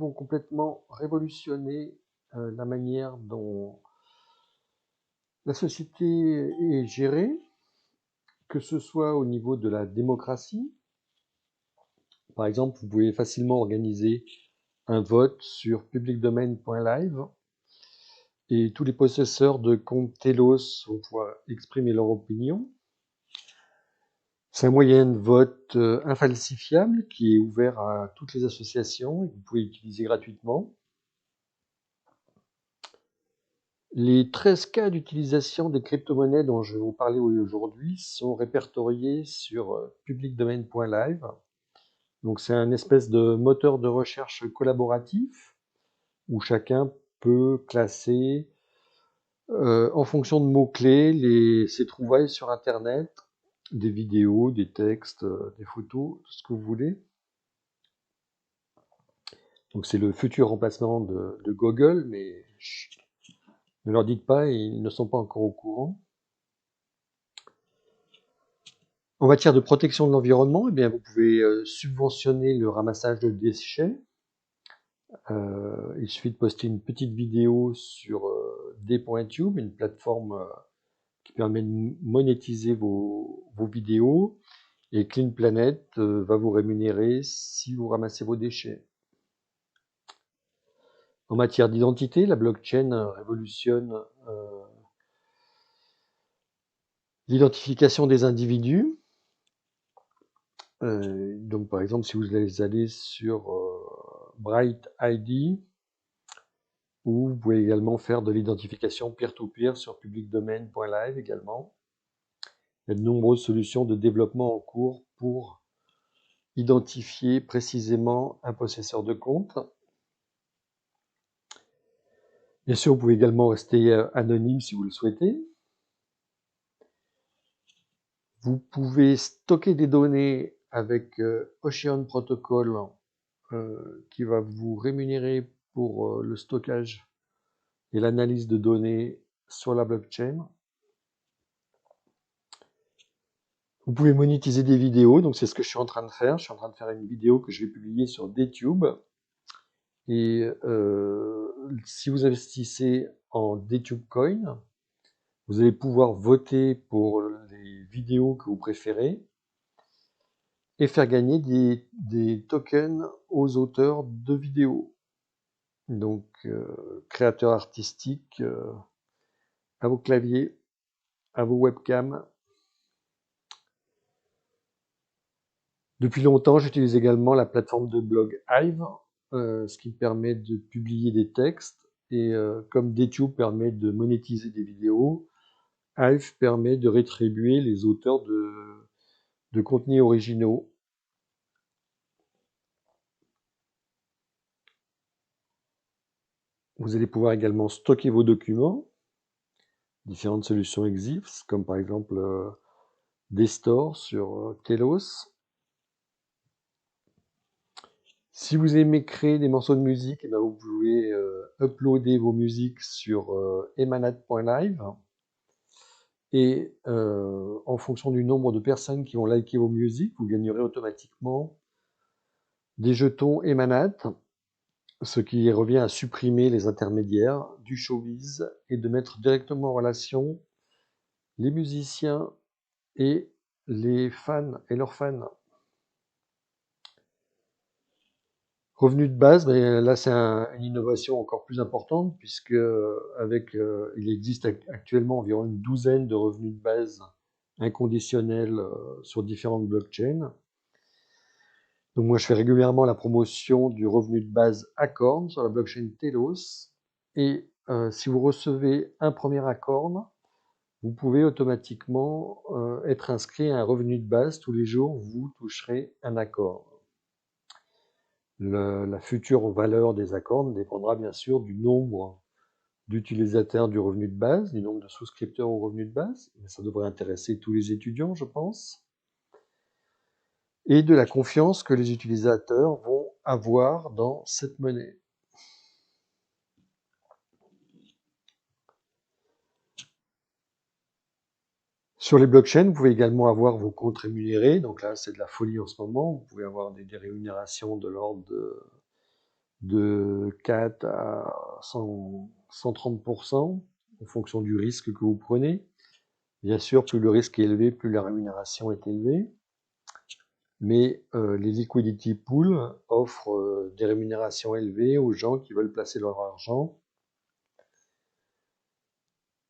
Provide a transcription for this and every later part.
vont complètement révolutionner la manière dont la société est gérée, que ce soit au niveau de la démocratie. Par exemple, vous pouvez facilement organiser un vote sur publicdomain.live et tous les possesseurs de comptes Telos vont pouvoir exprimer leur opinion. C'est un moyen de vote infalsifiable qui est ouvert à toutes les associations et que vous pouvez utiliser gratuitement. Les 13 cas d'utilisation des crypto-monnaies dont je vais vous parler aujourd'hui sont répertoriés sur publicdomain.live. Donc c'est un espèce de moteur de recherche collaboratif où chacun peut classer en fonction de mots-clés ses trouvailles sur Internet, des vidéos, des textes, des photos, tout ce que vous voulez. Donc c'est le futur remplacement de Google, mais ne leur dites pas, ils ne sont pas encore au courant. En matière de protection de l'environnement, eh bien, vous pouvez subventionner le ramassage de déchets. Il suffit de poster une petite vidéo sur d.tube, une plateforme qui permet de monétiser vos vidéos. Et Clean Planet va vous rémunérer si vous ramassez vos déchets. En matière d'identité, la blockchain révolutionne l'identification des individus. Donc par exemple, si vous allez sur Bright ID, ou vous pouvez également faire de l'identification peer-to-peer sur publicdomain.live également. Il y a de nombreuses solutions de développement en cours pour identifier précisément un possesseur de compte. Bien sûr, vous pouvez également rester anonyme si vous le souhaitez. Vous pouvez stocker des données avec Ocean Protocol qui va vous rémunérer pour le stockage et l'analyse de données sur la blockchain. Vous pouvez monétiser des vidéos, donc c'est ce que je suis en train de faire. Je suis en train de faire une vidéo que je vais publier sur DTube. Et si vous investissez en DTube Coin, vous allez pouvoir voter pour les vidéos que vous préférez et faire gagner des tokens aux auteurs de vidéos. Donc, créateurs artistiques, à vos claviers, à vos webcams. Depuis longtemps, j'utilise également la plateforme de blog Hive, ce qui me permet de publier des textes. Et comme DTube permet de monétiser des vidéos, Hive permet de rétribuer les auteurs de contenus originaux. Vous allez pouvoir également stocker vos documents. Différentes solutions existent, comme par exemple Destor sur Telos. Si vous aimez créer des morceaux de musique, eh bien vous pouvez uploader vos musiques sur emanat.live. Et en fonction du nombre de personnes qui vont liker vos musiques, vous gagnerez automatiquement des jetons Emanat, ce qui revient à supprimer les intermédiaires du showbiz et de mettre directement en relation les musiciens et les fans et leurs fans. Revenu de base, mais là c'est une innovation encore plus importante puisque il existe actuellement environ une douzaine de revenus de base inconditionnels sur différentes blockchains. Donc moi je fais régulièrement la promotion du revenu de base Acorn sur la blockchain Telos. Et si vous recevez un premier Acorn, vous pouvez automatiquement être inscrit à un revenu de base. Tous les jours, vous toucherez un Acorn. La future valeur des Acorns dépendra bien sûr du nombre d'utilisateurs du revenu de base, du nombre de souscripteurs au revenu de base. Mais ça devrait intéresser tous les étudiants, je pense. Et de la confiance que les utilisateurs vont avoir dans cette monnaie. Sur les blockchains, vous pouvez également avoir vos comptes rémunérés. Donc là, c'est de la folie en ce moment. Vous pouvez avoir des rémunérations de l'ordre de 4 à 130% en fonction du risque que vous prenez. Bien sûr, plus le risque est élevé, plus la rémunération est élevée. Mais les liquidity pools offrent des rémunérations élevées aux gens qui veulent placer leur argent,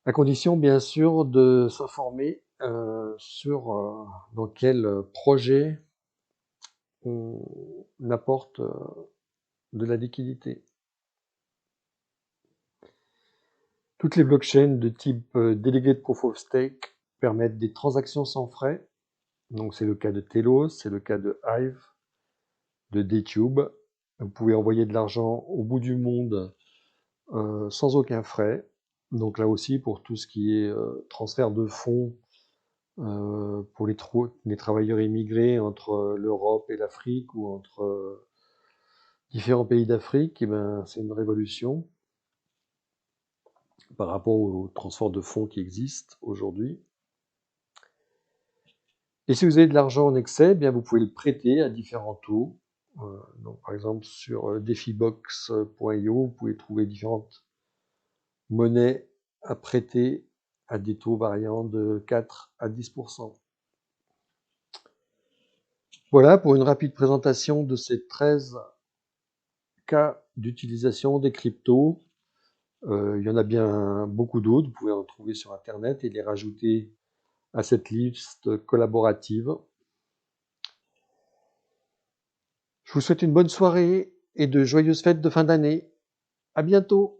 à condition bien sûr de s'informer sur dans quel projet on apporte de la liquidité. Toutes les blockchains de type Delegated Proof of Stake permettent des transactions sans frais. Donc c'est le cas de Telos, c'est le cas de Hive, de Dtube. Vous pouvez envoyer de l'argent au bout du monde sans aucun frais. Donc là aussi, pour tout ce qui est transfert de fonds pour les travailleurs immigrés entre l'Europe et l'Afrique ou entre différents pays d'Afrique, eh ben, c'est une révolution par rapport au transport de fonds qui existent aujourd'hui. Et si vous avez de l'argent en excès, eh bien vous pouvez le prêter à différents taux. Donc, par exemple, sur defibox.io, vous pouvez trouver différentes monnaies à prêter à des taux variant de 4 à 10%. Voilà pour une rapide présentation de ces 13 cas d'utilisation des cryptos. Il y en a bien beaucoup d'autres, vous pouvez en trouver sur Internet et les rajouter à cette liste collaborative. Je vous souhaite une bonne soirée et de joyeuses fêtes de fin d'année. À bientôt!